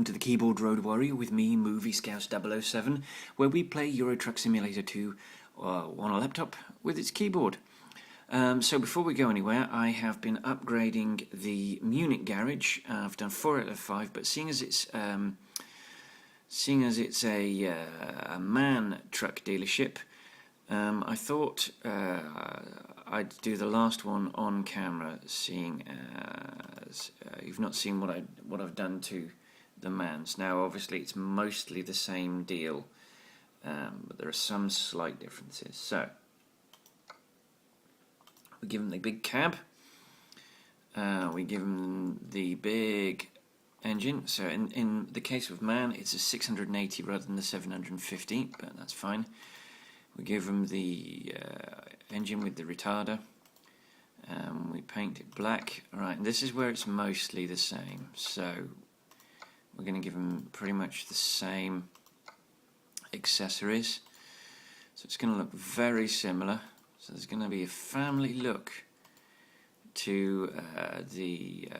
welcome to the Keyboard Road Warrior with me, Movie Scouse 007, where we play Euro Truck Simulator 2 on a laptop with its keyboard. So before we go anywhere, I have been upgrading the Munich garage. I've done 4 out of 5, but seeing as it's a MAN truck dealership, I thought I'd do the last one on camera, seeing as you've not seen what I've done to the MANs. Now, obviously, it's mostly the same deal, but there are some slight differences. So, we give them the big cab. We give them the big engine. So, in the case of MAN, it's a 680 rather than the 750, but that's fine. We give them the engine with the retarder. We paint it black. Right, and this is where it's mostly the same. So we're going to give them pretty much the same accessories. So it's going to look very similar. So there's going to be a family look to the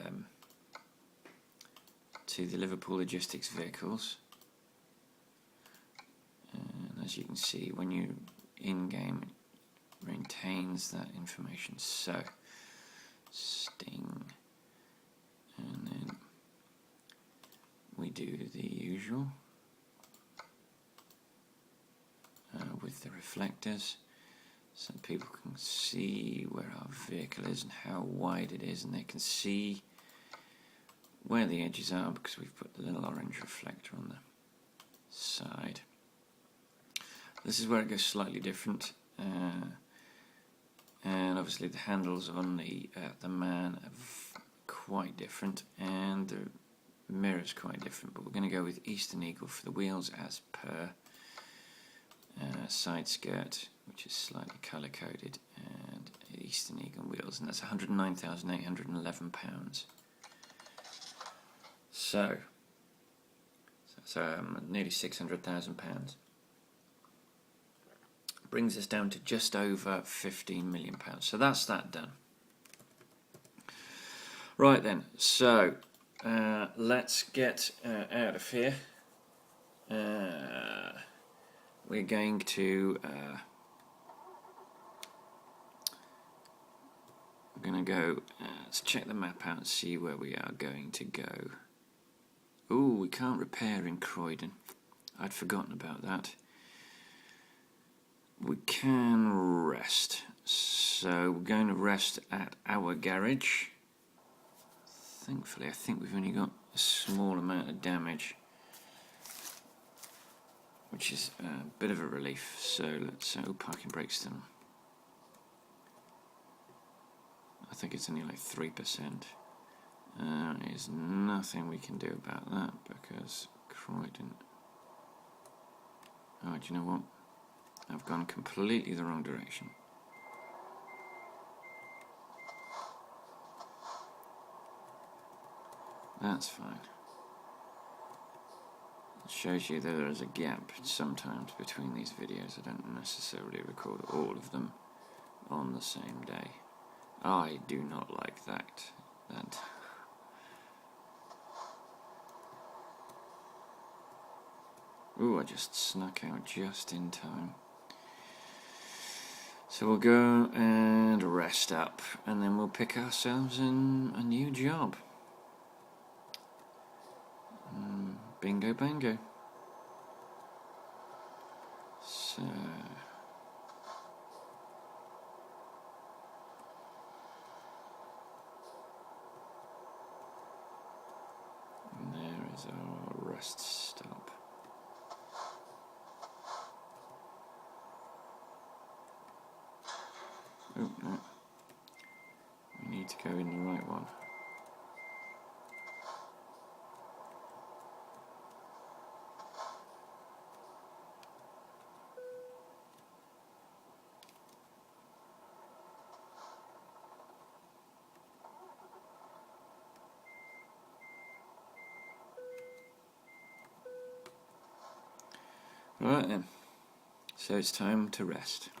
Liverpool logistics vehicles. And as you can see, when you in-game, it maintains that information. So, Sting, and then we do the usual with the reflectors, so people can see where our vehicle is and how wide it is, and they can see where the edges are because we've put the little orange reflector on the side. This is where it goes slightly different, and obviously the handles on the MAN are quite different, and the mirror's quite different. But we're going to go with Eastern Eagle for the wheels as per. Side skirt, which is slightly colour coded, and Eastern Eagle wheels, and that's £109,811. So nearly £600,000. Brings us down to just over £15 million. So that's that done. Right then, so let's get out of here. We're going to go. Let's check the map out and see where we are going to go. Oh, we can't repair in Croydon. I'd forgotten about that. We can rest, so we're going to rest at our garage. Thankfully, I think we've only got a small amount of damage, which is a bit of a relief. So let's parking brakes then. I think it's only like 3%. There's nothing we can do about that because Croydon. Oh, do you know what? I've gone completely the wrong direction. That's fine. It shows you that there is a gap sometimes between these videos. I don't necessarily record all of them on the same day. I do not like that. Ooh, I just snuck out just in time. So we'll go and rest up, and then we'll pick ourselves in a new job. Bingo bango. So and there is our rest stop. Oh no, we need to go in the right one. Right then, so it's time to rest.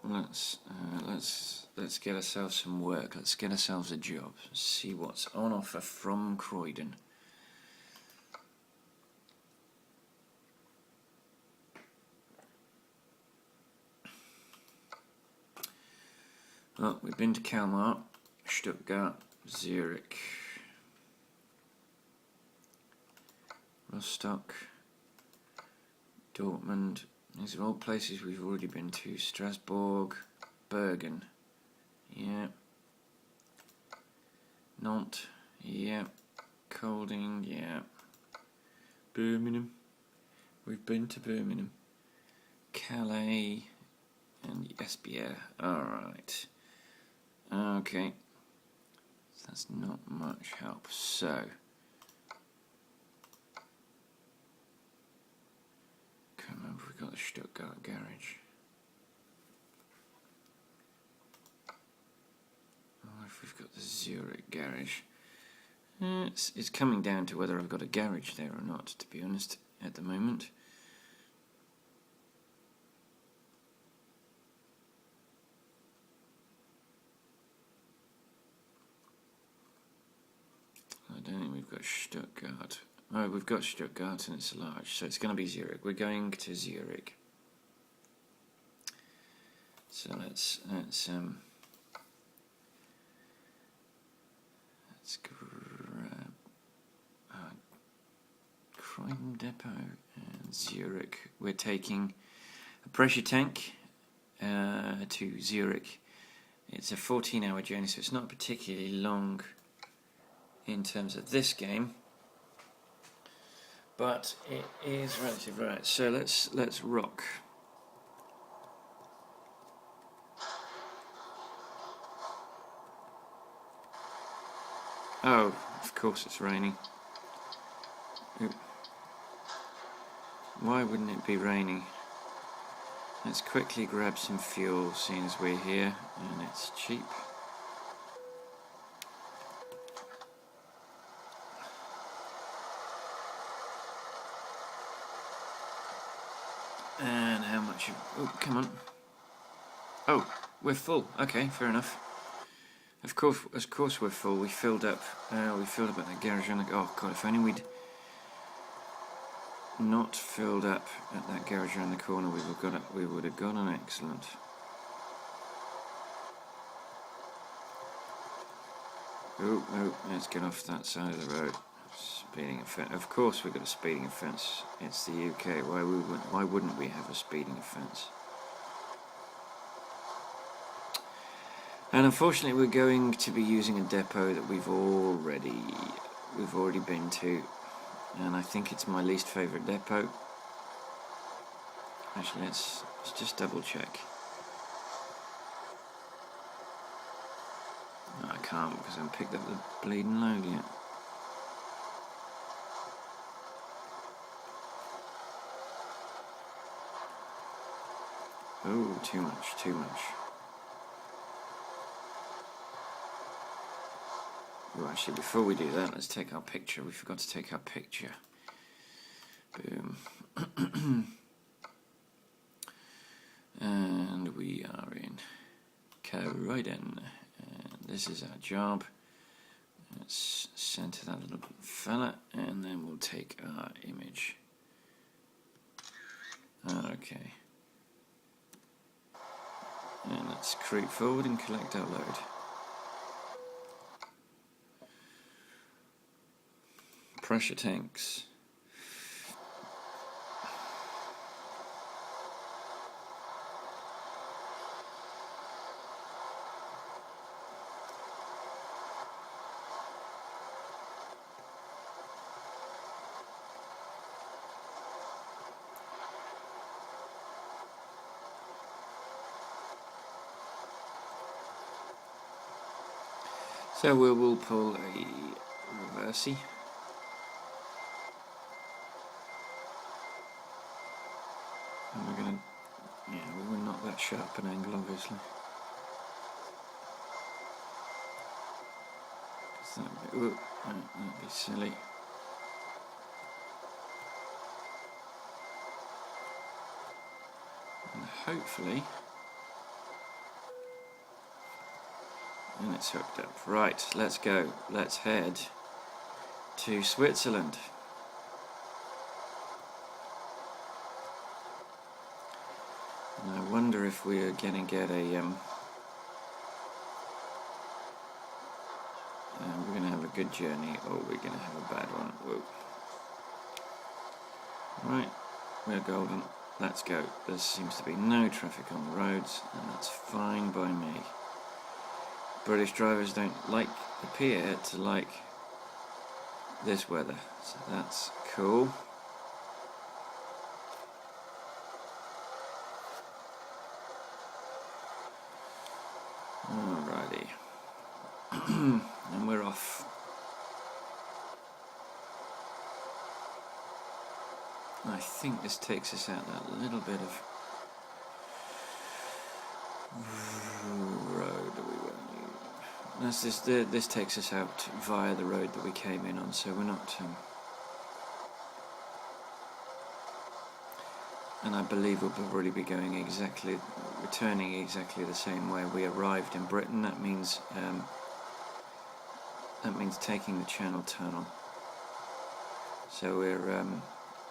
let's get ourselves some work. Let's get ourselves a job. See what's on offer from Croydon. Well, we've been to Kalmar, Stuttgart, Zürich, Rostock, Dortmund. These are all places we've already been to. Strasbourg, Bergen, yeah. Nantes, yeah. Croydon, yeah. Birmingham, we've been to Birmingham. Calais and Esbjerg. Alright. Okay. That's not much help. So, can't remember if we got the Stuttgart garage. Or if we've got the Zurich garage. It's coming down to whether I've got a garage there or not, to be honest, at the moment. I don't think we've got Stuttgart. Oh, we've got Stuttgart and it's large, so it's going to be Zurich. We're going to Zurich. So let's grab Croydon Depot and Zurich. We're taking a pressure tank to Zurich. It's a 14-hour journey, so it's not particularly long in terms of this game, but it is relative. Right, so let's rock. Oh, of course it's raining. Why wouldn't it be raining? Let's quickly grab some fuel, seeing as we're here and it's cheap. And how much? Oh, come on. Oh, we're full. Okay, fair enough. Of course we're full. We filled up at that garage on the... Oh god, if only we'd not filled up at that garage around the corner, we would have got an excellent. Oh, let's get off that side of the road. Speeding offence. Of course we've got a speeding offence. It's the UK. Why wouldn't we have a speeding offence? And unfortunately we're going to be using a depot that we've already been to, and I think it's my least favourite depot. Actually, let's just double check. No, I can't because I haven't picked up the bleeding load yet. Oh, too much. Oh, actually, before we do that, let's take our picture. We forgot to take our picture. Boom. And we are in Croyden. And this is our job. Let's center that little fella, and then we'll take our image. Okay. And let's creep forward and collect our load. Pressure tanks. So we will pull a reversey. And we're going to, we were not that sharp an angle, obviously. That'd be silly. And hopefully And it's hooked up. Right, let's go. Let's head to Switzerland. And I wonder if we're gonna get a we're gonna have a good journey, or we're gonna have a bad one. Whoa. Right, we're golden. Let's go. There seems to be no traffic on the roads, and that's fine by me. British drivers don't appear to like this weather, so that's cool. Alrighty. And we're off. I think this takes us out that little bit of road that we were. This takes us out via the road that we came in on, so we're not. And I believe we'll probably be returning exactly the same way we arrived in Britain. That means taking the Channel Tunnel. So we're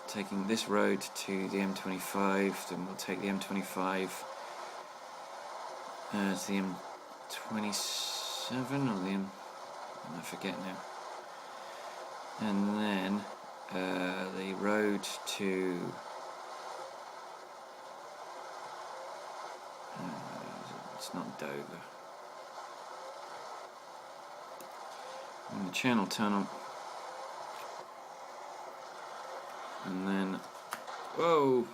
taking this road to the M25, then we'll take the M25 to the M27 or the I forget now. And then the road to it's not Dover. And the Channel Tunnel. And then, whoa!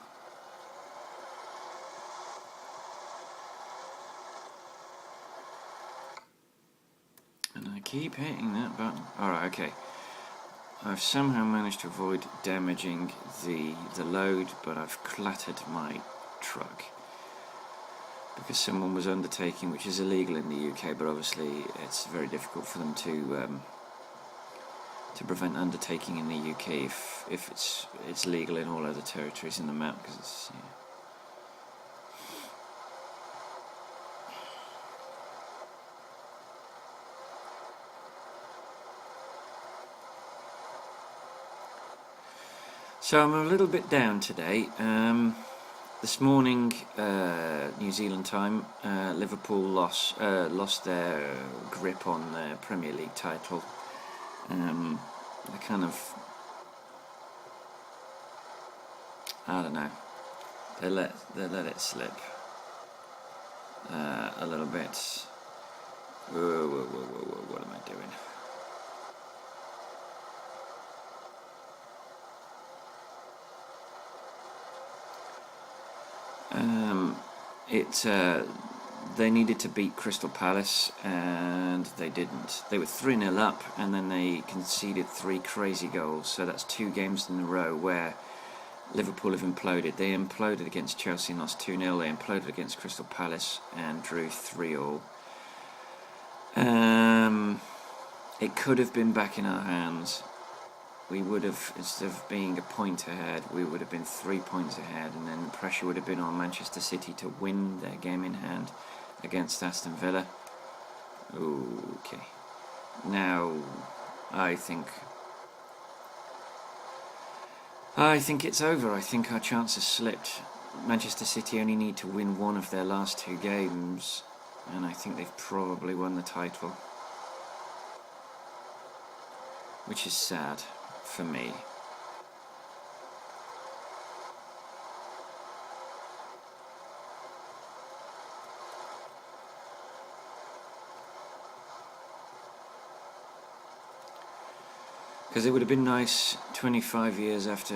And I keep hitting that button. Alright, okay. I've somehow managed to avoid damaging the load, but I've clattered my truck. Because someone was undertaking, which is illegal in the UK, but obviously it's very difficult for them to prevent undertaking in the UK if it's legal in all other territories in the map, because it's So I'm a little bit down today. This morning, New Zealand time, Liverpool lost their grip on their Premier League title. They kind of, I don't know, they let it slip a little bit. Whoa, what am I doing? They needed to beat Crystal Palace and they didn't. They were 3-0 up and then they conceded 3 crazy goals. So that's 2 games in a row where Liverpool have imploded. They imploded against Chelsea and lost 2-0. They imploded against Crystal Palace and drew 3-3. It could have been back in our hands. We would have, instead of being a point ahead, we would have been 3 points ahead, and then the pressure would have been on Manchester City to win their game in hand against Aston Villa. Okay. Now, I think it's over. I think our chances slipped. Manchester City only need to win one of their last 2 games, and I think they've probably won the title, which is sad for me. Because it would have been nice 24 years after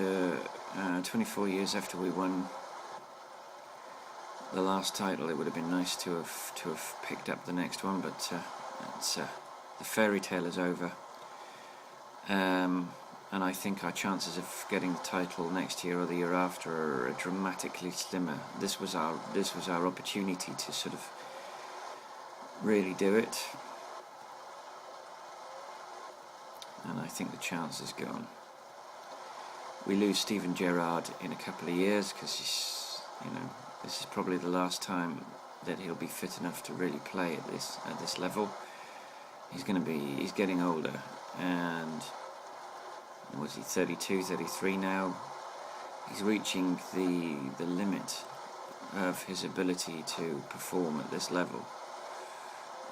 we won the last title. It would have been nice to have picked up the next one, but the fairy tale is over. And I think our chances of getting the title next year or the year after are dramatically slimmer. This was our opportunity to sort of really do it, and I think the chance is gone. We lose Steven Gerrard in a couple of years because this is probably the last time that he'll be fit enough to really play at this level. He's getting older, and was he 32, 33 now? He's reaching the limit of his ability to perform at this level.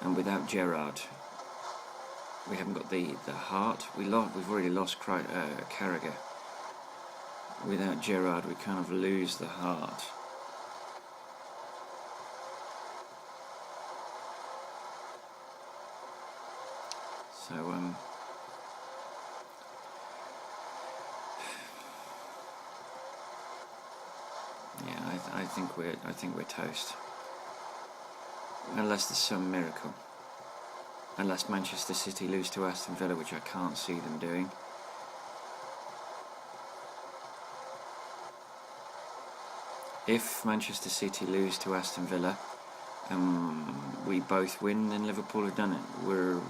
And without Gerrard, we haven't got the heart. We've already lost Carragher. Without Gerrard, we kind of lose the heart. So yeah, I think we're toast. Unless there's some miracle. Unless Manchester City lose to Aston Villa, which I can't see them doing. If Manchester City lose to Aston Villa, we both win, then Liverpool have done it. We're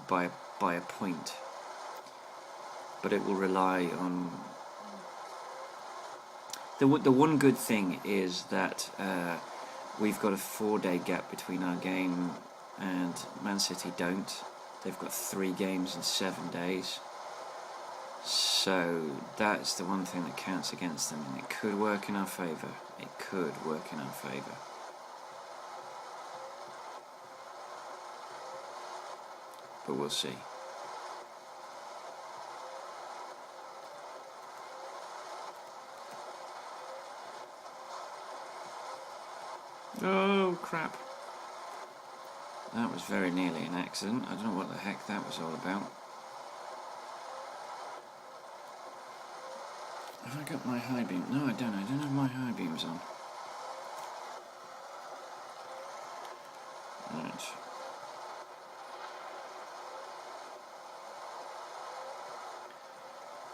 by a point. But it will rely on... The one good thing is that we've got a 4-day gap between our game, and Man City don't. They've got 3 games in 7 days. So that's the one thing that counts against them, and it could work in our favour. It could work in our favour. But we'll see. Oh, crap. That was very nearly an accident. I don't know what the heck that was all about. Have I got my high beam? No, I don't. I don't have my high beams on. Right.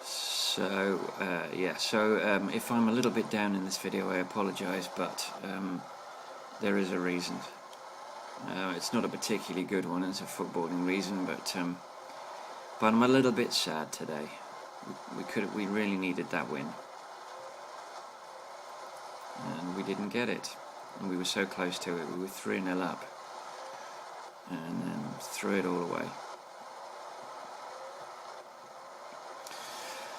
So, yeah, so if I'm a little bit down in this video, I apologise, but there is a reason. It's not a particularly good one, it's a footballing reason, but I'm a little bit sad today. We really needed that win, and we didn't get it, and we were so close to it. We were 3-0 up, and then threw it all away.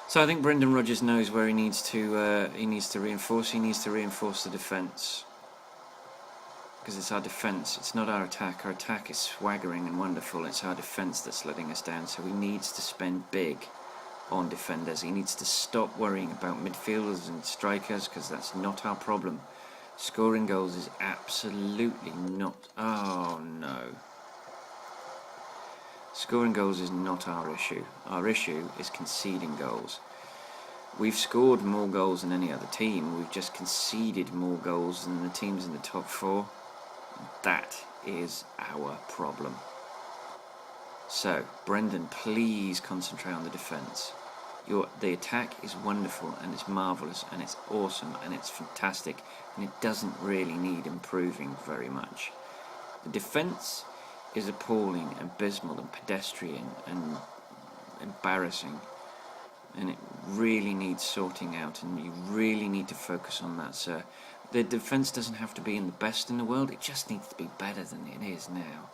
So I think Brendan Rodgers knows where he needs to reinforce. He needs to reinforce the defence, because it's our defence. It's not our attack. Our attack is swaggering and wonderful. It's our defence that's letting us down. So he needs to spend big on defenders. He needs to stop worrying about midfielders and strikers, because that's not our problem. Scoring goals is absolutely not... Oh no. Scoring goals is not our issue. Our issue is conceding goals. We've scored more goals than any other team. We've just conceded more goals than the teams in the top 4. That is our problem. So, Brendan, please concentrate on the defence. The attack is wonderful, and it's marvellous, and it's awesome, and it's fantastic, and it doesn't really need improving very much. The defence is appalling, abysmal, and pedestrian, and embarrassing, and it really needs sorting out, and you really need to focus on that, sir. The defence doesn't have to be in the best in the world, it just needs to be better than it is now,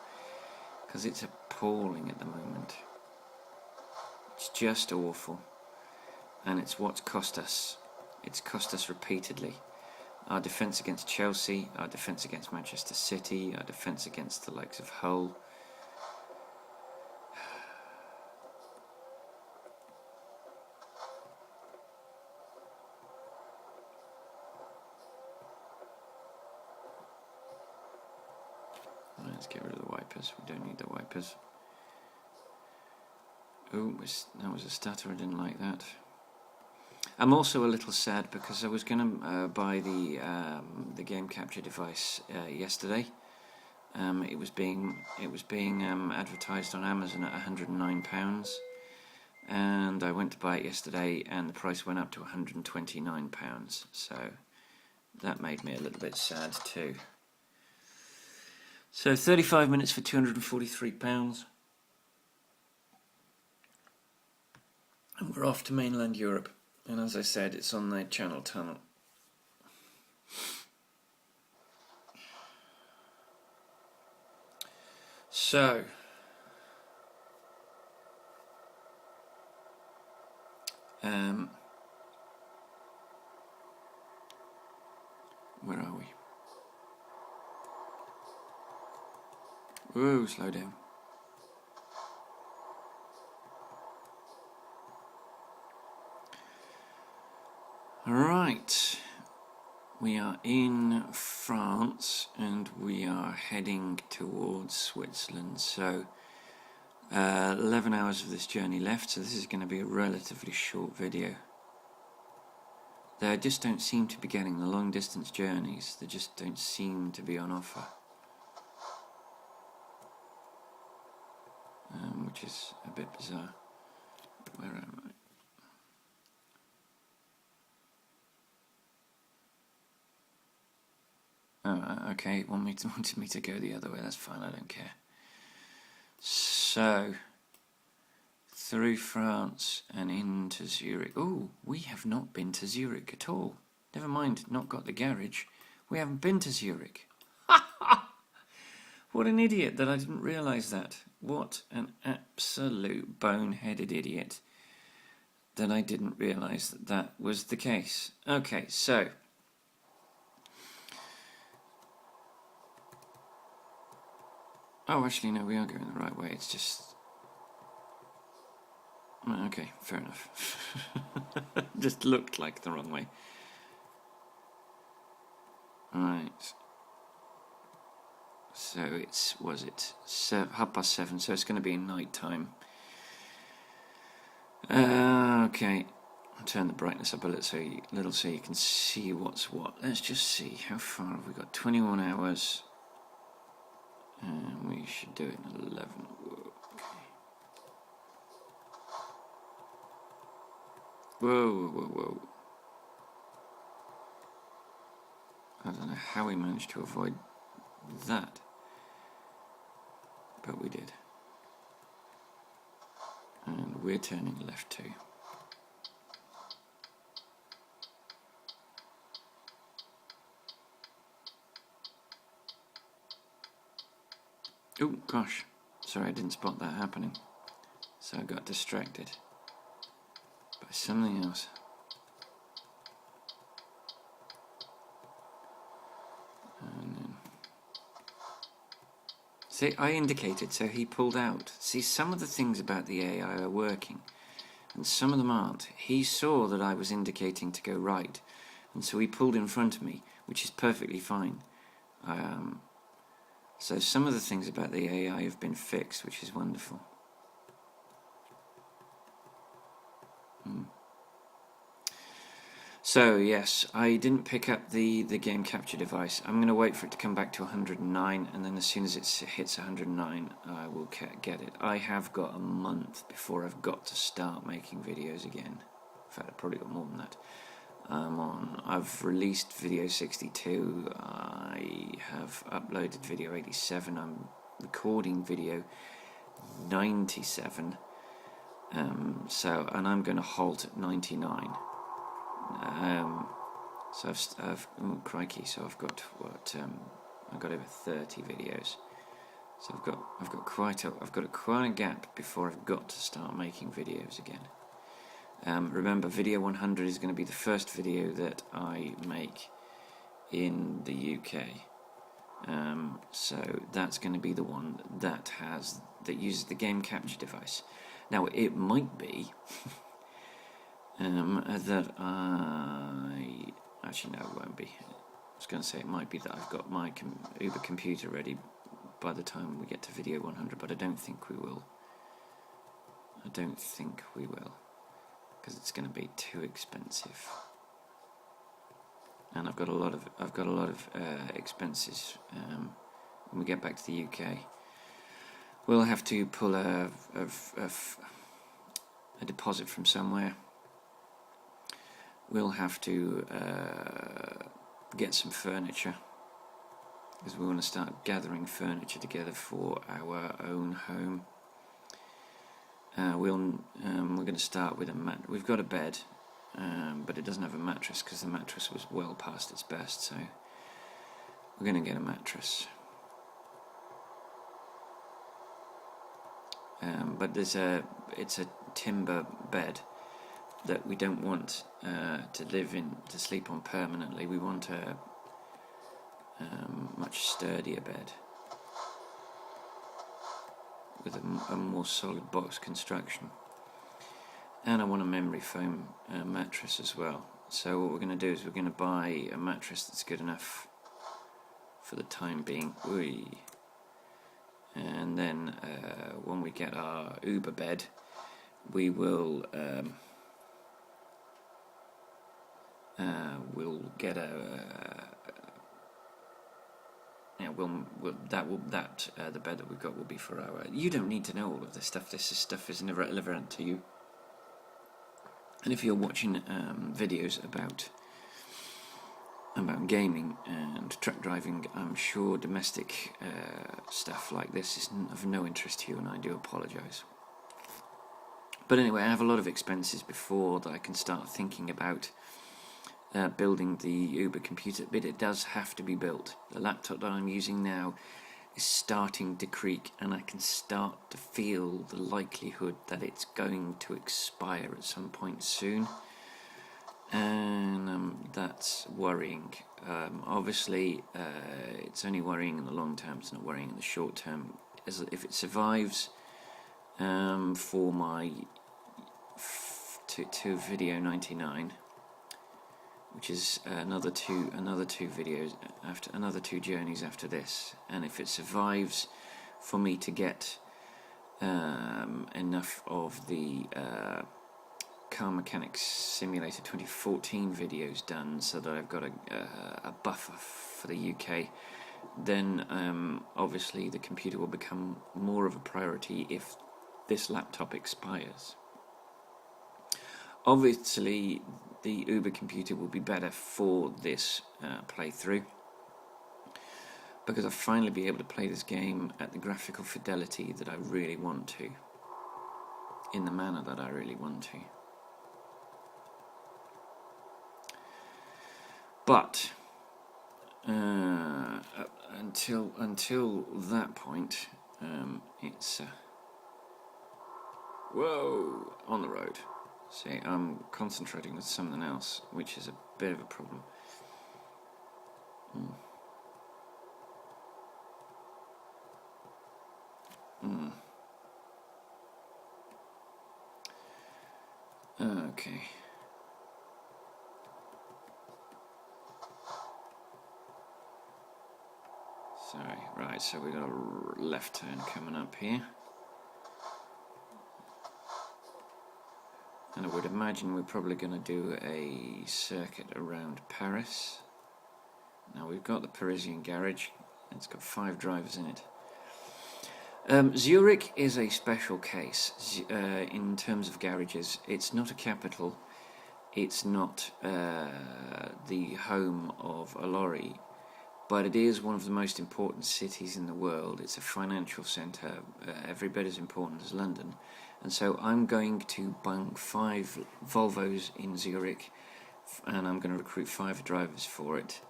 because it's appalling at the moment. It's just awful, and it's what's cost us. It's cost us repeatedly. Our defence against Chelsea, our defence against Manchester City, our defence against the likes of Hull. Let's get rid of the wipers. We don't need the wipers. Oh, that was a stutter. I didn't like that. I'm also a little sad because I was going to buy the game capture device yesterday. It was being advertised on Amazon at £109, and I went to buy it yesterday, and the price went up to £129. So that made me a little bit sad too. So 35 minutes for £243. And we're off to mainland Europe. And as I said, it's on the Channel Tunnel. So, where are we? Whoa, slow down. Alright, we are in France and we are heading towards Switzerland. So, 11 hours of this journey left, so this is going to be a relatively short video. They just don't seem to be getting the long distance journeys, they just don't seem to be on offer. Which is a bit bizarre. Where am I? Oh, okay, wanted me to go the other way, that's fine, I don't care. So, through France and into Zurich. Oh, we have not been to Zurich at all. Never mind, not got the garage. We haven't been to Zurich. What an idiot that I didn't realise that. What an absolute boneheaded idiot that I didn't realise that that was the case. Okay, so. Oh, actually, no, we are going the right way. It's just. Okay, fair enough. Just looked like the wrong way. Right. So it's, was it 7:30, so it's going to be night time. Okay, I'll turn the brightness up a little so you can see what's what. Let's just see, how far have we got? 21 hours. And we should do it in 11. Whoa, whoa, whoa. I don't know how we managed to avoid that, but we did. And we're turning left too. Oh gosh, sorry, I didn't spot that happening, so I got distracted by something else. And then, see, I indicated, so he pulled out. See, some of the things about the AI are working, and some of them aren't. He saw that I was indicating to go right, and so he pulled in front of me, which is perfectly fine. So some of the things about the AI have been fixed, which is wonderful. So yes, I didn't pick up the game capture device. I'm going to wait for it to come back to 109, and then as soon as it hits 109, I will get it. I have got a month before I've got to start making videos again. In fact, I've probably got more than that. I've released video 62, I have uploaded video 87, I'm recording video 97, and I'm going to halt at 99. So oh crikey, so I've got what, I've got over 30 videos. So I've got quite a gap before I've got to start making videos again. Remember, video 100 is going to be the first video that I make in the UK. So that's going to be the one that uses the game capture device. Now it might be that actually no, it won't be. I was going to say it might be that I've got my Uber computer ready by the time we get to video 100, but I don't think we will. Because it's going to be too expensive, and I've got a lot of expenses when we get back to the UK. We'll have to pull a deposit from somewhere. We'll have to get some furniture, because we want to start gathering furniture together for our own home. We're going to start with a mat. We've got a bed, but it doesn't have a mattress because the mattress was well past its best. So we're going to get a mattress. but it's a timber bed that we don't want to sleep on permanently. We want a much sturdier bed with a more solid box construction. And I want a memory foam mattress as well. So what we're going to do is we're going to buy a mattress that's good enough for the time being. And then when we get our Uber bed, we will we'll get the bed that we've got will be for our. You don't need to know all of this stuff. This stuff is irrelevant to you. And if you're watching videos about gaming and truck driving, I'm sure domestic stuff like this is of no interest to you, and I do apologise. But anyway, I have a lot of expenses before that I can start thinking about building the Uber computer, but it does have to be built. The laptop that I'm using now is starting to creak, and I can start to feel the likelihood that it's going to expire at some point soon, and that's worrying. Obviously, it's only worrying in the long term, it's not worrying in the short term. If it survives for my to video 99, which is another two videos after another 2 journeys after this, and if it survives for me to get enough of the Car Mechanics Simulator 2014 videos done, so that I've got a buffer for the UK, then obviously the computer will become more of a priority if this laptop expires. Obviously the Uber computer will be better for this playthrough, because I'll finally be able to play this game at the graphical fidelity that I really want to, in the manner that I really want to. But until that point, it's whoa, on the road. See, I'm concentrating with something else, which is a bit of a problem. Okay. Sorry, right, so we've got a left turn coming up here. And I would imagine we're probably going to do a circuit around Paris. Now we've got the Parisian garage. It's got 5 drivers in it. Zurich is a special case in terms of garages. It's not a capital. It's not the home of a lorry, but it is one of the most important cities in the world. It's a financial centre, every bit as important as London. And so I'm going to bung 5 Volvos in Zurich, and I'm going to recruit 5 drivers for it.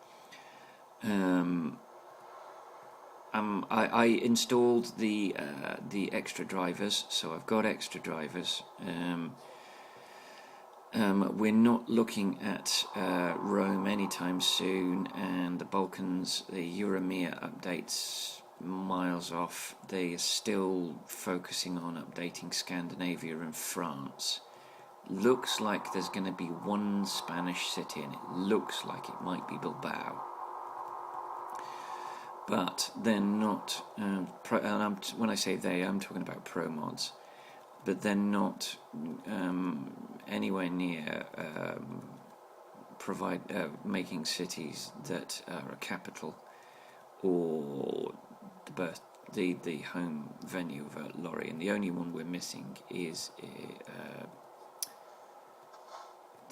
I installed the extra drivers, so I've got extra drivers. We're not looking at Rome anytime soon, and the Balkans, the Euromir updates miles off. They are still focusing on updating Scandinavia and France. Looks like there's going to be 1 Spanish city, and it looks like it might be Bilbao. But they're not. When I say they, I'm talking about ProMods. But they're not anywhere near making cities that are a capital or the home venue of a lorry. And the only one we're missing is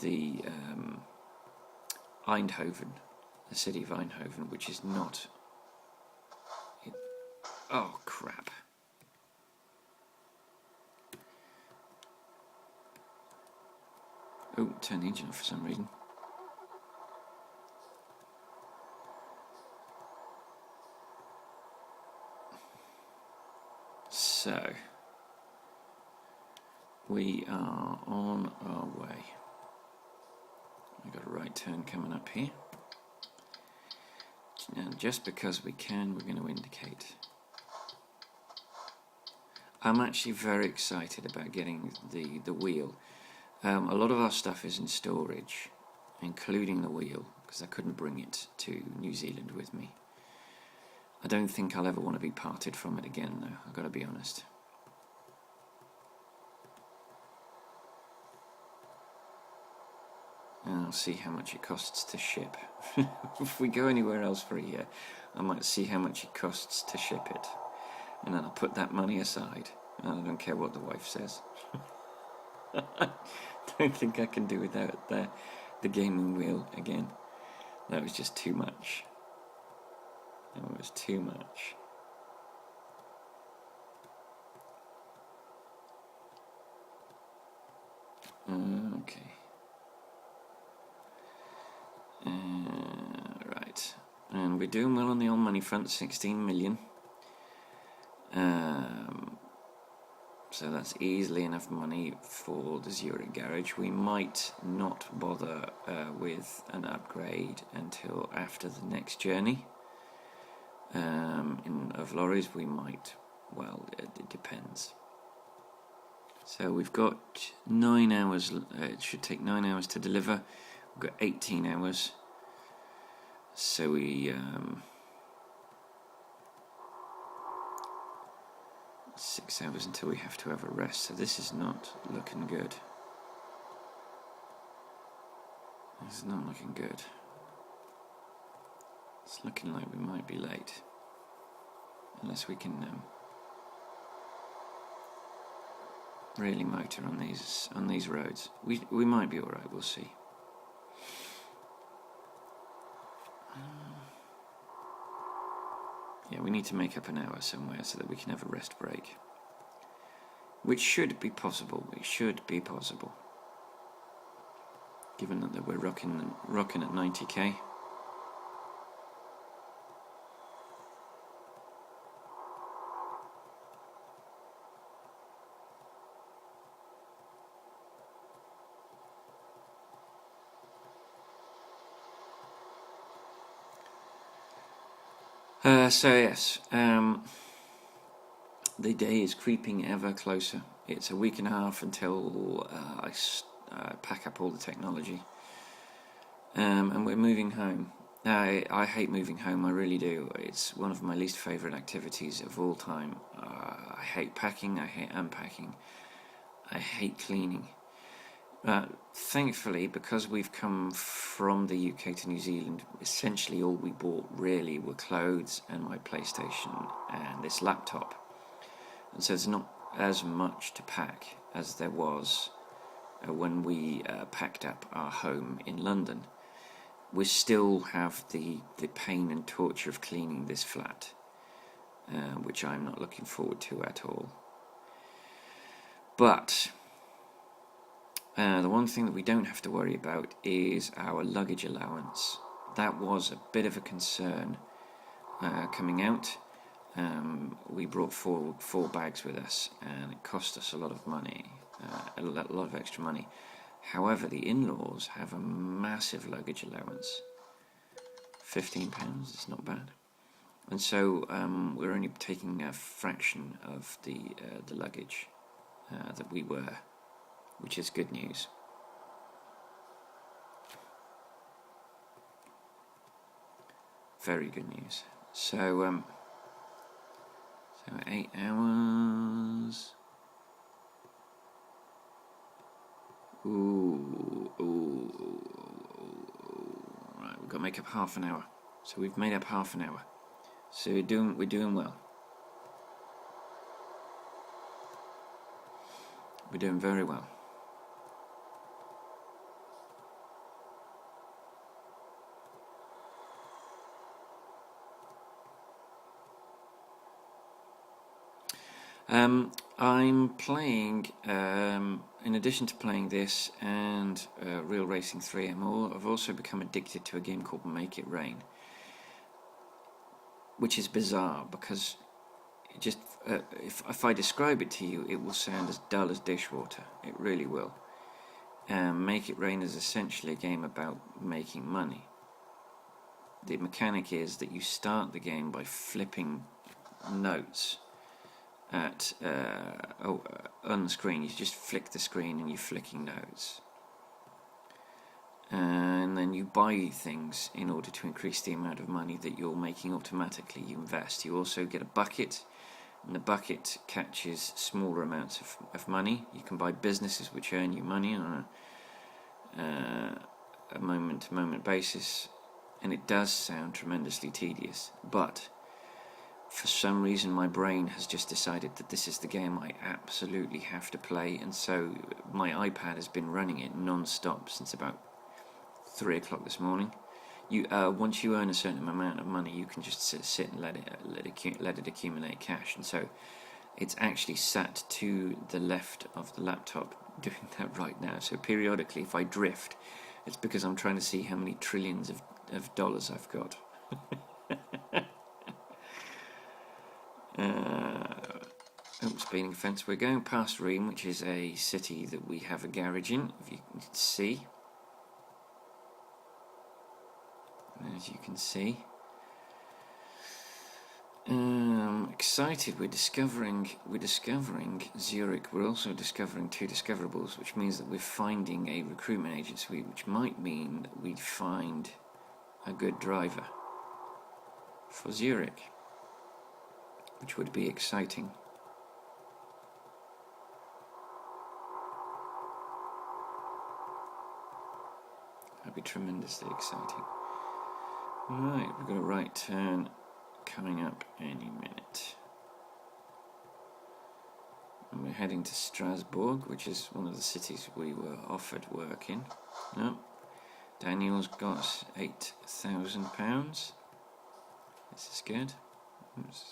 the Eindhoven, the city of Eindhoven, which is not. Oh crap. Oh, turn the engine off for some reason. So, we are on our way. We've got a right turn coming up here. And just because we can, we're going to indicate. I'm actually very excited about getting the wheel. A lot of our stuff is in storage, including the wheel, because I couldn't bring it to New Zealand with me. I don't think I'll ever want to be parted from it again, though, I've got to be honest. And I'll see how much it costs to ship. If we go anywhere else for a year, I might see how much it costs to ship it. And then I'll put that money aside, and I don't care what the wife says. I don't think I can do without the gaming wheel again. That was just too much. That was too much. Okay. Right. And we're doing well on the on money front, 16 million. So that's easily enough money for the Zürich garage. We might not bother with an upgrade until after the next journey. Of lorries, we might, well, it depends. So we've got 9 hours, it should take 9 hours to deliver. We've got 18 hours. So we 6 hours until we have to have a rest, so this is not looking good. It's not looking good. It's looking like we might be late, unless we can really motor on these roads. We might be all right. We'll see. Yeah, we need to make up an hour somewhere so that we can have a rest break. Which should be possible. It should be possible. Given that we're rocking at 90k. So yes, the day is creeping ever closer. It's a week and a half until I pack up all the technology, and we're moving home. I hate moving home, I really do. It's one of my least favourite activities of all time. I hate packing, I hate unpacking, I hate cleaning. Thankfully, because we've come from the UK to New Zealand, essentially all we bought really were clothes and my PlayStation and this laptop. And so there's not as much to pack as there was when we packed up our home in London. We still have the pain and torture of cleaning this flat, which I'm not looking forward to at all. But the one thing that we don't have to worry about is our luggage allowance. That was a bit of a concern coming out. We brought four bags with us, and it cost us a lot of money, a lot of extra money. However, the in-laws have a massive luggage allowance. £15 is not bad. And so we're only taking a fraction of the luggage that we were, which is good news. Very good news. So 8 hours. Ooh. Right, we've got to make up half an hour. So we've made up half an hour. So we're doing well. We're doing very well. I'm playing, in addition to playing this and Real Racing 3, I've also become addicted to a game called Make It Rain, which is bizarre because it just if I describe it to you, it will sound as dull as dishwater. It really will. Make It Rain is essentially a game about making money. The mechanic is that you start the game by flipping notes at on the screen. You just flick the screen and you're flicking notes, and then you buy things in order to increase the amount of money that you're making automatically. You invest. You also get a bucket, and the bucket catches smaller amounts of money. You can buy businesses which earn you money on a moment-to-moment basis, and it does sound tremendously tedious, but for some reason my brain has just decided that this is the game I absolutely have to play, and so my iPad has been running it non-stop since about 3 o'clock this morning. Once you earn a certain amount of money, you can just sit and let it accumulate cash, and so it's actually sat to the left of the laptop doing that right now. So periodically, if I drift, it's because I'm trying to see how many trillions of dollars I've got. Speeding fence. We're going past Rheims, which is a city that we have a garage in, if you can see. As you can see. Excited. We're discovering Zürich. We're also discovering 2 discoverables, which means that we're finding a recruitment agency, which might mean that we'd find a good driver for Zürich, which would be exciting. That'd be tremendously exciting. Right, we've got a right turn coming up any minute. And we're heading to Strasbourg, which is one of the cities we were offered work in. No, Daniel's got £8,000. This is good. Oops.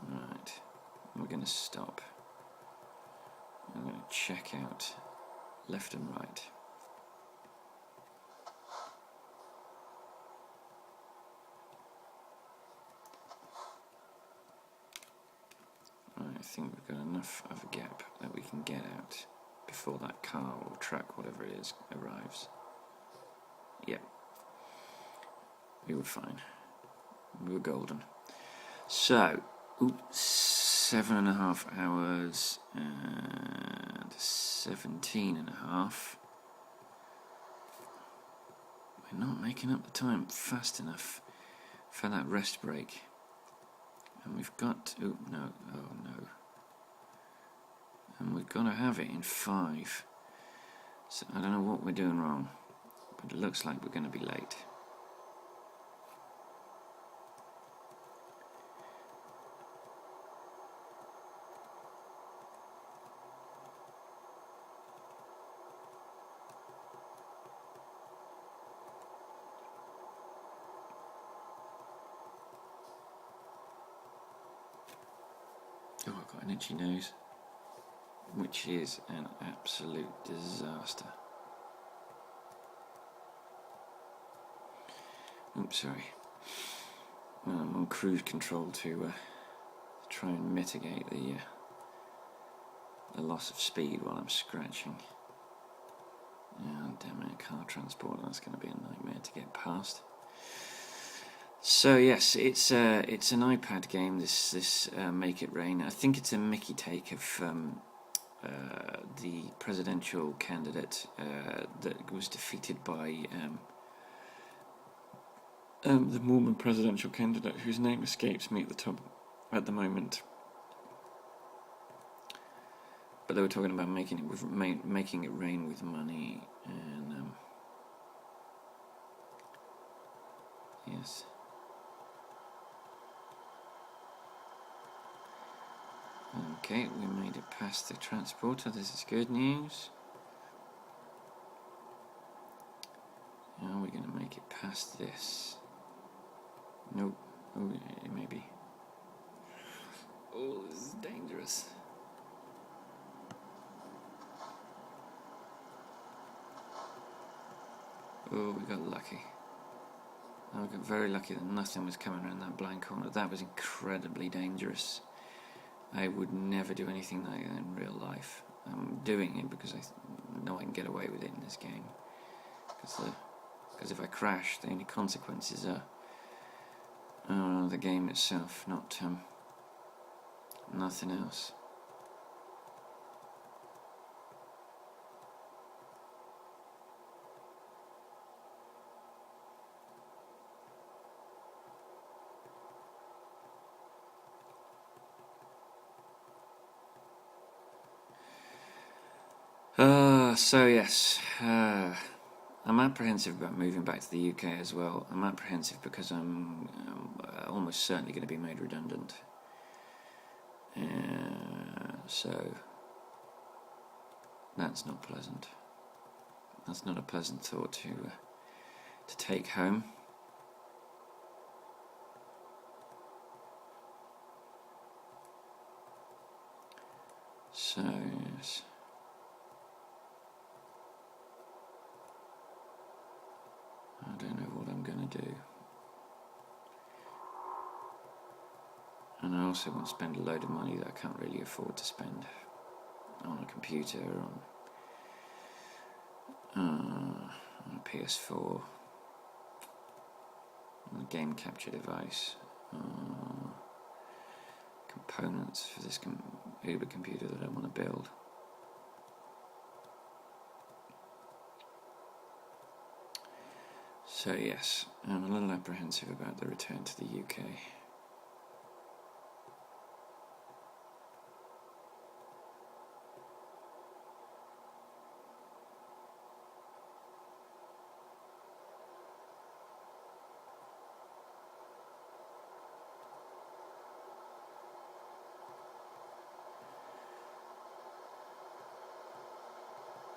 Right, we're going to stop. I'm going to check out left and right. I think we've got enough of a gap that we can get out before that car or truck, whatever it is, arrives. Yep. We were fine. We were golden. So, 7.5 hours and 17.5. We're not making up the time fast enough for that rest break. And we've got, and we've got to have it in 5. So I don't know what we're doing wrong, but it looks like we're going to be late. Oh, I've got an itchy nose, which is an absolute disaster. Oops, sorry. Well, I'm on cruise control to try and mitigate the loss of speed while I'm scratching. Oh, damn it, car transport, that's going to be a nightmare to get past. So yes, it's an iPad game. This Make It Rain. I think it's a Mickey take of the presidential candidate that was defeated by the Mormon presidential candidate whose name escapes me at the moment. But they were talking about making it rain with money, and yes. Okay, we made it past the transporter. This is good news. Are we going to make it past this? Nope. Oh, yeah, maybe. Oh, this is dangerous. Oh, we got lucky. I got very lucky that nothing was coming around that blind corner. That was incredibly dangerous. I would never do anything like that in real life. I'm doing it because I know I can get away with it in this game. Because if I crash, the only consequences are the game itself, not nothing else. So yes, I'm apprehensive about moving back to the UK as well. I'm apprehensive because I'm almost certainly going to be made redundant. So that's not pleasant. That's not a pleasant thought to take home. So yes. I don't know what I'm going to do. And I also want to spend a load of money that I can't really afford to spend on a computer, on a PS4, on a game capture device, components for this Uber computer that I want to build. So yes, I'm a little apprehensive about the return to the UK.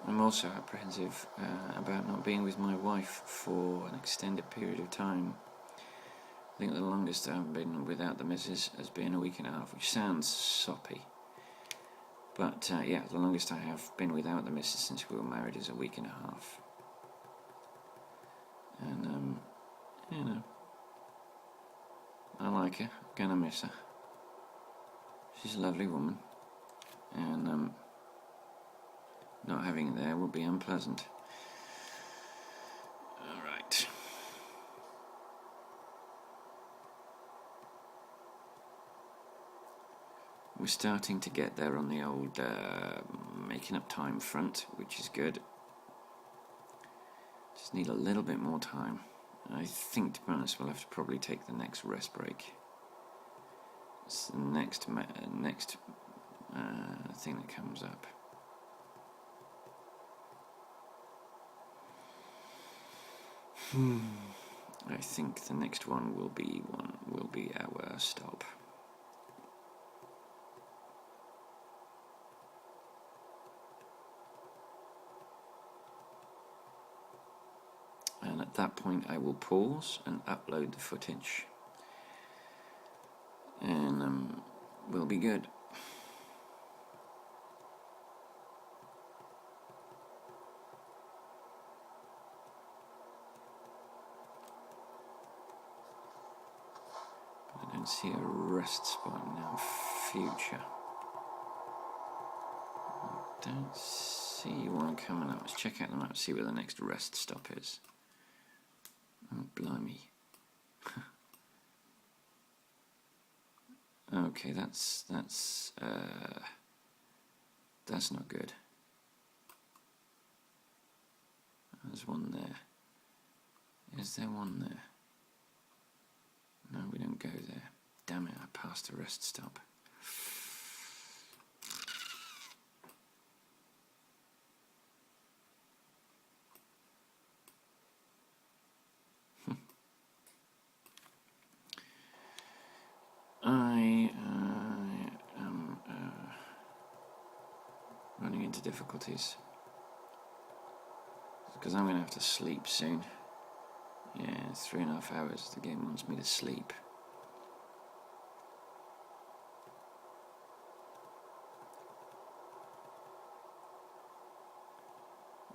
I'm also apprehensive about not being with my wife for an extended period of time. I think the longest I've been without the missus has been a week and a half, which sounds soppy. But yeah, the longest I have been without the missus since we were married is a week and a half. And, you know, I like her, gonna miss her. She's a lovely woman. And, not having it there will be unpleasant. Alright. We're starting to get there on the old making up time front, which is good. Just need a little bit more time. I think, to be honest, we'll have to probably take the next rest break. It's the next thing that comes up. I think the next one will be our stop. And at that point I will pause and upload the footage. And we'll be good. I don't see a rest spot in our future. I don't see one coming up. Let's check out the map, see where the next rest stop is. Oh, blimey. Okay, that's not good. There's one there. Is there one there? No, we don't go there. Damn it, I passed a rest stop. I am running into difficulties. Because I'm going to have to sleep soon. Yeah, 3.5 hours. The game wants me to sleep.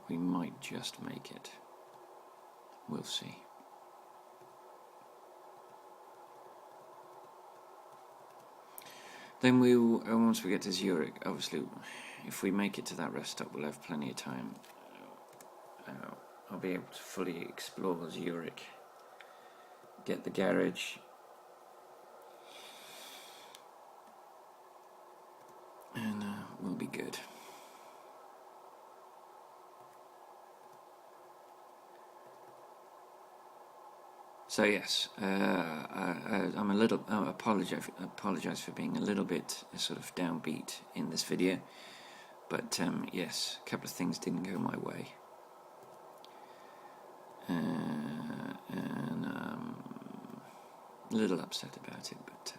We might just make it. We'll see. Then we'll, once we get to Zürich, obviously, if we make it to that rest stop, we'll have plenty of time. I'll be able to fully explore Zürich, get the garage, and we'll be good. So yes, I'm a little. I apologize for being a little bit sort of downbeat in this video, but yes, a couple of things didn't go my way, and a little upset about it. But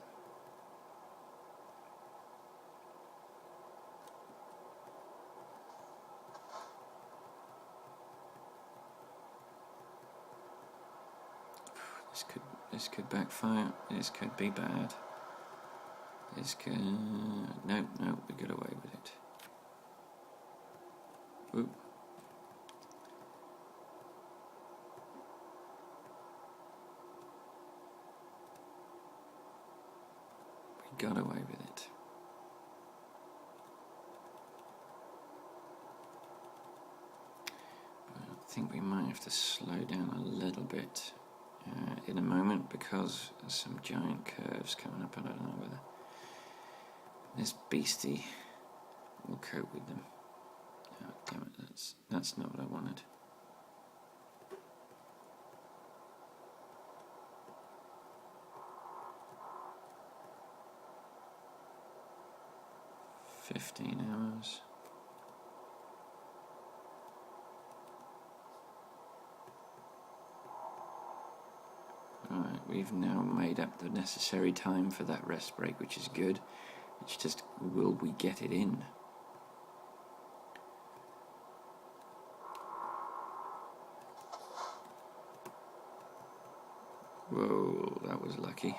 'This could backfire. This could be bad. This could... No, we got away with it. Oop. We got away with it. I think we might have to slow down a little bit in a moment, because there's some giant curves coming up. I don't know whether this beastie will cope with them. Oh, damn it, that's not what I wanted. $15. Alright, we've now made up the necessary time for that rest break, which is good. It's just, will we get it in? Whoa, that was lucky.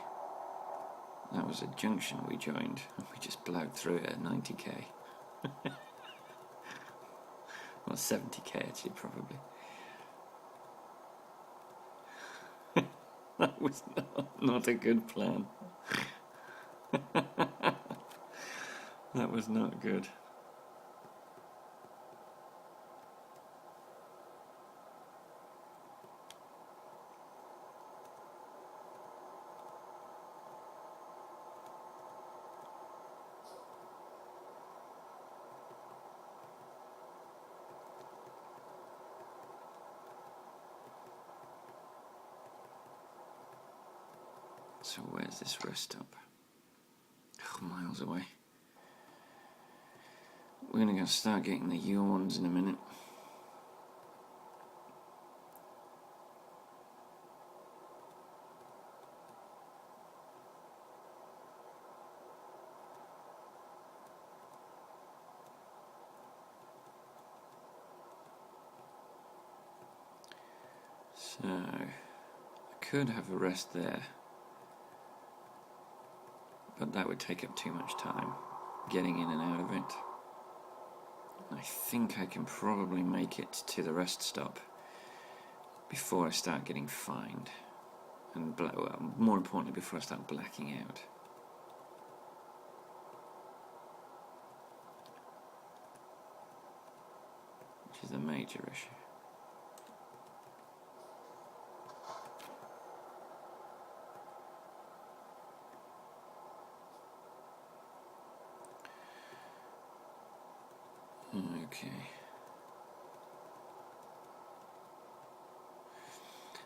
That was a junction we joined, and we just plowed through it at 90k. Well, 70k actually, probably. That was not a good plan. That was not good. So where's this rest stop? Oh, miles away. We're going to start getting the yawns in a minute. So, I could have a rest there, but that would take up too much time getting in and out of it. I think I can probably make it to the rest stop before I start getting fined, and well, more importantly, before I start blacking out. Which is a major issue. Okay.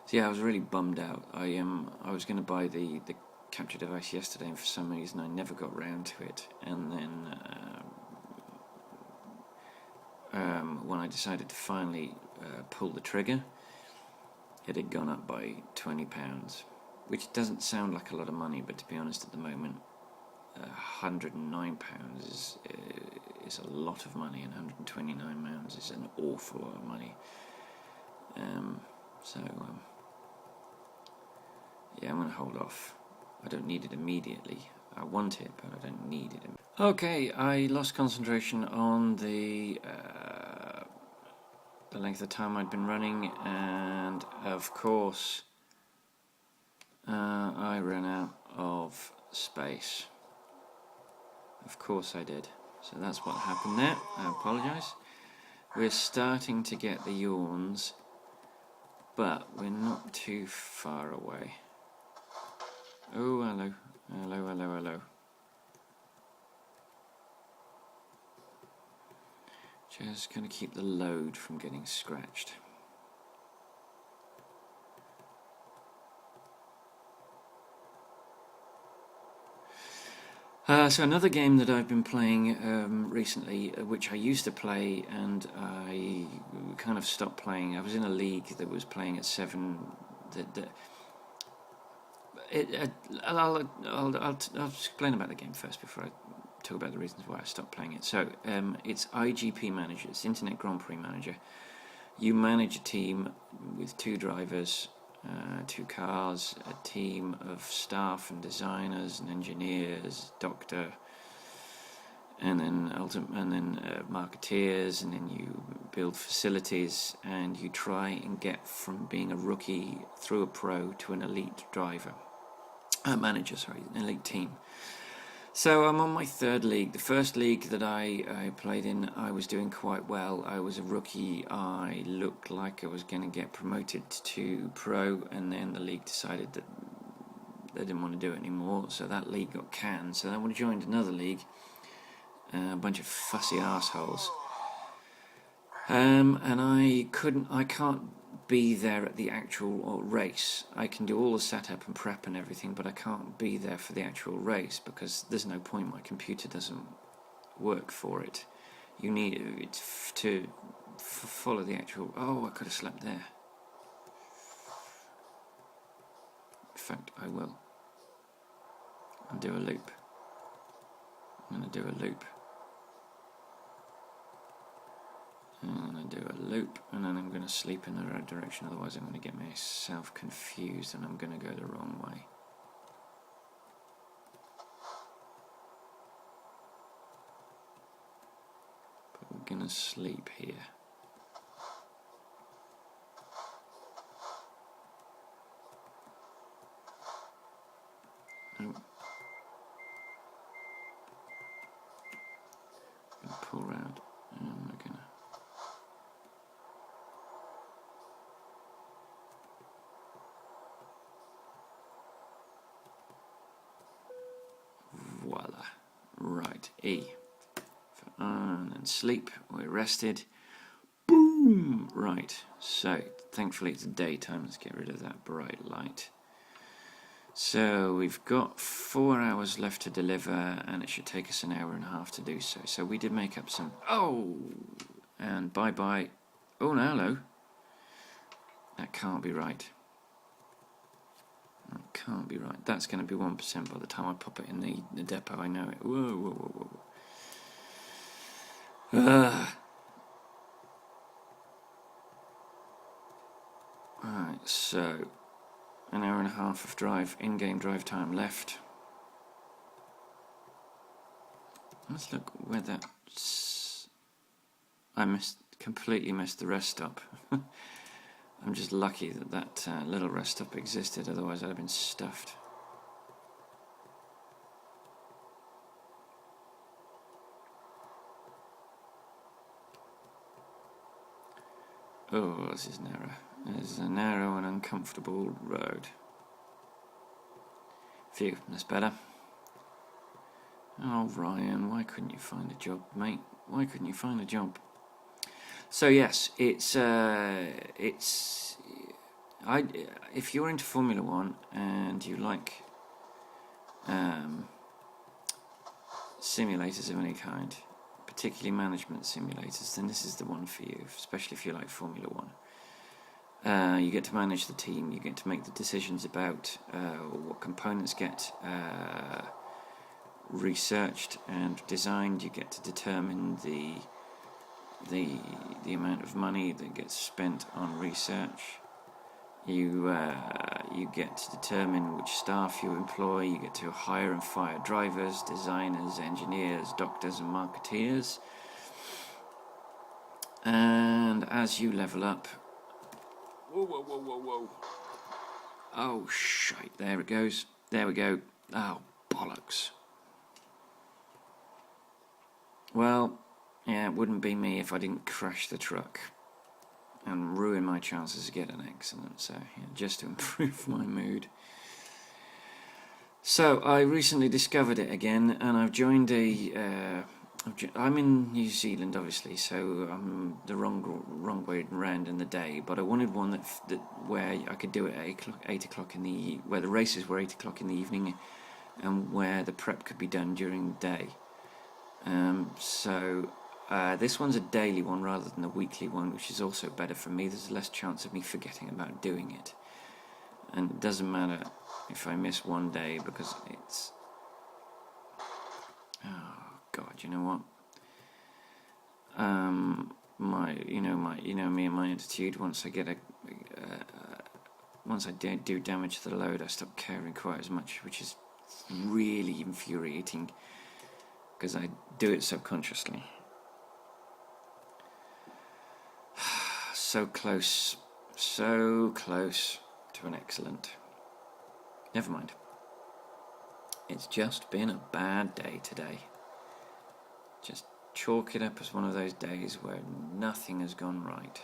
So yeah, I was really bummed out. I was going to buy the capture device yesterday, and for some reason I never got round to it. And then when I decided to finally pull the trigger, it had gone up by £20, which doesn't sound like a lot of money, but to be honest, at the moment, £109 is a lot of money, and £129 is an awful lot of money. Yeah, I'm going to hold off. I don't need it immediately. I want it, but I don't need it. Okay, I lost concentration on the length of time I'd been running, and of course I ran out of space. Of course I did. So that's what happened there. I apologise. We're starting to get the yawns, but we're not too far away. Oh, hello. Hello, hello, hello. Just going to keep the load from getting scratched. So another game that I've been playing recently, which I used to play and I kind of stopped playing. I was in a league that was playing at 7. I'll explain about the game first before I talk about the reasons why I stopped playing it. So it's IGP Manager, it's Internet Grand Prix Manager. You manage a team with 2 drivers, 2 cars, a team of staff and designers and engineers, doctor, and then marketeers, and then you build facilities, and you try and get from being a rookie through a pro to an elite manager, an elite team. So I'm on my 3rd league. The first league that I played in, I was doing quite well. I was a rookie. I looked like I was going to get promoted to pro, and then the league decided that they didn't want to do it anymore, so that league got canned. So then I joined another league, a bunch of fussy assholes, and I can't be there at the actual race. I can do all the setup and prep and everything, but I can't be there for the actual race because there's no point. My computer doesn't work for it. You need it to follow the actual... Oh, I could have slept there. In fact, I will. I'll do a loop. I'm going to do a loop. And I do a loop, and then I'm going to sleep in the right direction, otherwise I'm going to get myself confused and I'm going to go the wrong way. But we're going to sleep here. Oh. Pull round, and we're going to... Voila. Right, E. For on and sleep. We're rested. Boom! Right, so thankfully it's daytime. Let's get rid of that bright light. So we've got 4 hours left to deliver, and it should take us an hour and a half to do so. So we did make up some... Oh! And bye-bye. Oh, no, hello. That can't be right. That can't be right. That's going to be 1% by the time I pop it in the depot. I know it. Whoa, whoa, whoa, whoa. Alright, so... An hour and a half of in-game drive time left. Let's look where that's... I completely missed the rest stop. I'm just lucky that little rest stop existed, otherwise I'd have been stuffed. Oh, this is narrow. This is a narrow and uncomfortable road. Phew, that's better. Oh, Ryan, why couldn't you find a job, mate? Why couldn't you find a job? So yes, if you're into Formula One and you like simulators of any kind, particularly management simulators, then this is the one for you, especially if you like Formula One. You get to manage the team, you get to make the decisions about what components get researched and designed, you get to determine the amount of money that gets spent on research. You get to determine which staff you employ. You get to hire and fire drivers, designers, engineers, doctors and marketeers. And as you level up... Whoa, whoa, whoa, whoa, whoa. Oh, shite. There it goes. There we go. Oh, bollocks. Well, yeah, it wouldn't be me if I didn't crash the truck and ruin my chances of getting an accident. So, yeah, just to improve my mood. So, I recently discovered it again, and I've joined I'm in New Zealand, obviously, so I'm the wrong way round in the day. But I wanted one that where I could do it at 8 o'clock where the races were 8 o'clock in the evening, and where the prep could be done during the day. This one's a daily one rather than a weekly one, which is also better for me. There's less chance of me forgetting about doing it, and it doesn't matter if I miss one day because it's. Oh God, you know what? Me and my attitude. Once I don't do damage to the load, I stop caring quite as much, which is really infuriating because I do it subconsciously. So close to an excellent. Never mind. It's just been a bad day today. Just chalk it up as one of those days where nothing has gone right.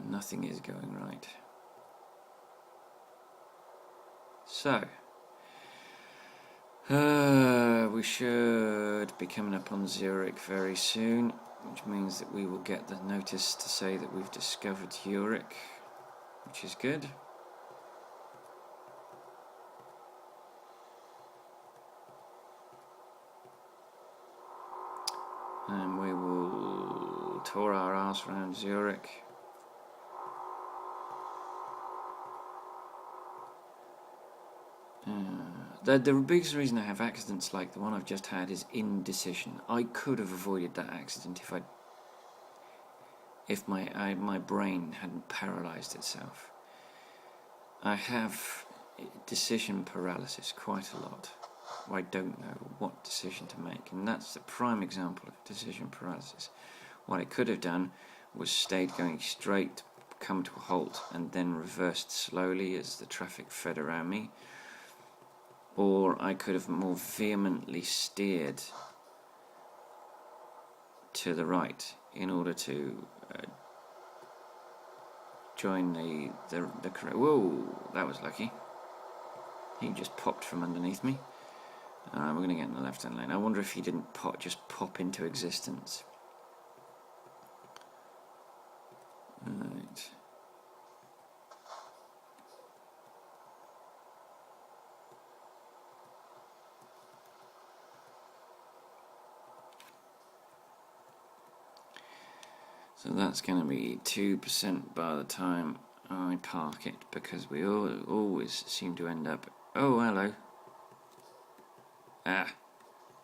Nothing is going right. So, we should be coming up on Zürich very soon, which means that we will get the notice to say that we've discovered Zürich, which is good. And we will tour our arse around Zürich. The biggest reason I have accidents like the one I've just had is indecision. I could have avoided that accident if my brain hadn't paralysed itself. I have decision paralysis quite a lot. I don't know what decision to make, and that's the prime example of decision paralysis. What I could have done was stayed going straight, come to a halt, and then reversed slowly as the traffic fed around me. Or I could have more vehemently steered to the right in order to join the correct. Whoa, that was lucky. He just popped from underneath me. We're going to get in the left-hand lane. I wonder if he didn't just pop into existence. Right. So that's going to be 2% by the time I park it, because we always seem to end up. Oh, hello. Ah,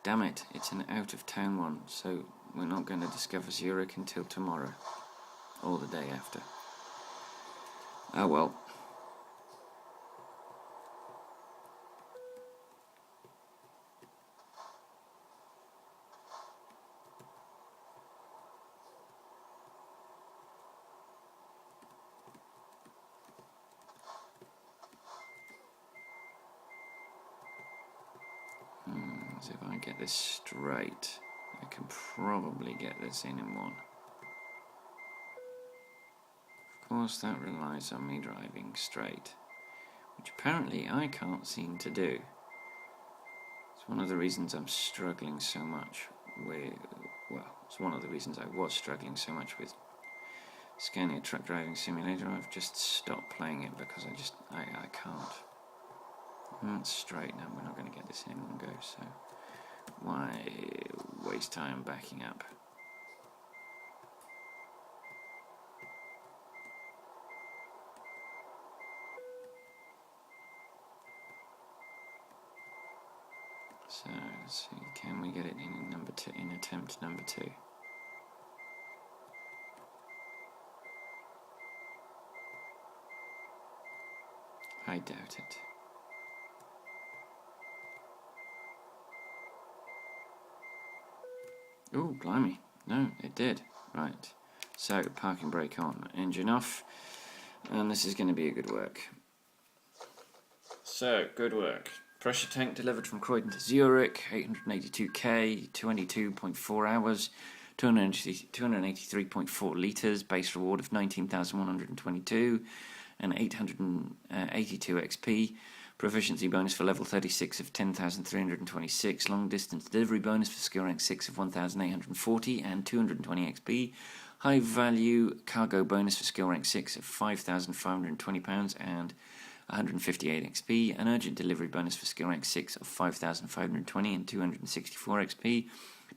damn it, it's an out-of-town one, so we're not going to discover Zurich until tomorrow, or the day after. Oh well. So if I get this straight, I can probably get this in one. Of course, that relies on me driving straight, which apparently I can't seem to do. It's one of the reasons I'm struggling so much with, it's one of the reasons I was struggling so much with Scania Truck Driving Simulator. I've just stopped playing it because I can't. It's straight now, we're not going to get this in one go, so why waste time backing up? So let's see, can we get it in attempt number 2? I doubt it. Oh, blimey. No, it did. Right. So, parking brake on, engine off, and this is going to be a good work. So, good work. Pressure tank delivered from Croydon to Zürich, 882k, 22.4 hours, 283.4 litres, base reward of 19,122 and 882 XP, proficiency bonus for level 36 of 10,326, long distance delivery bonus for skill rank 6 of 1,840 and 220 XP, high value cargo bonus for skill rank 6 of £5,520 and 158 XP, an urgent delivery bonus for skill rank 6 of 5,520 and 264 XP,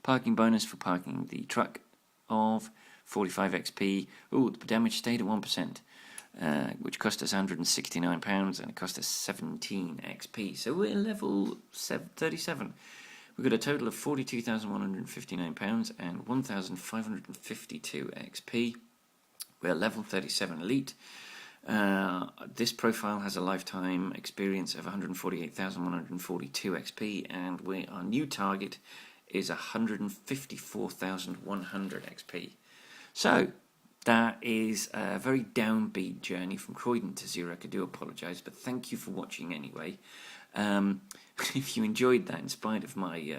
parking bonus for parking the truck of 45 XP. Ooh, the damage stayed at 1%, which cost us £169 and it cost us 17 XP. So we're level 37. We've got a total of £42,159 and 1,552 XP. We're level 37 elite. This profile has a lifetime experience of 148,142 XP, and our new target is 154,100 XP. So that is a very downbeat journey from Croydon to Zürich. I do apologise, but thank you for watching anyway. If you enjoyed that, in spite of my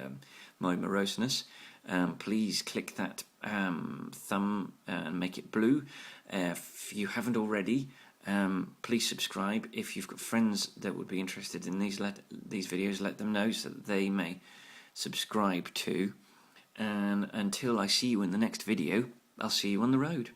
moroseness, please click that thumb and make it blue. If you haven't already, please subscribe. If you've got friends that would be interested in these videos, let them know so that they may subscribe too. And until I see you in the next video, I'll see you on the road.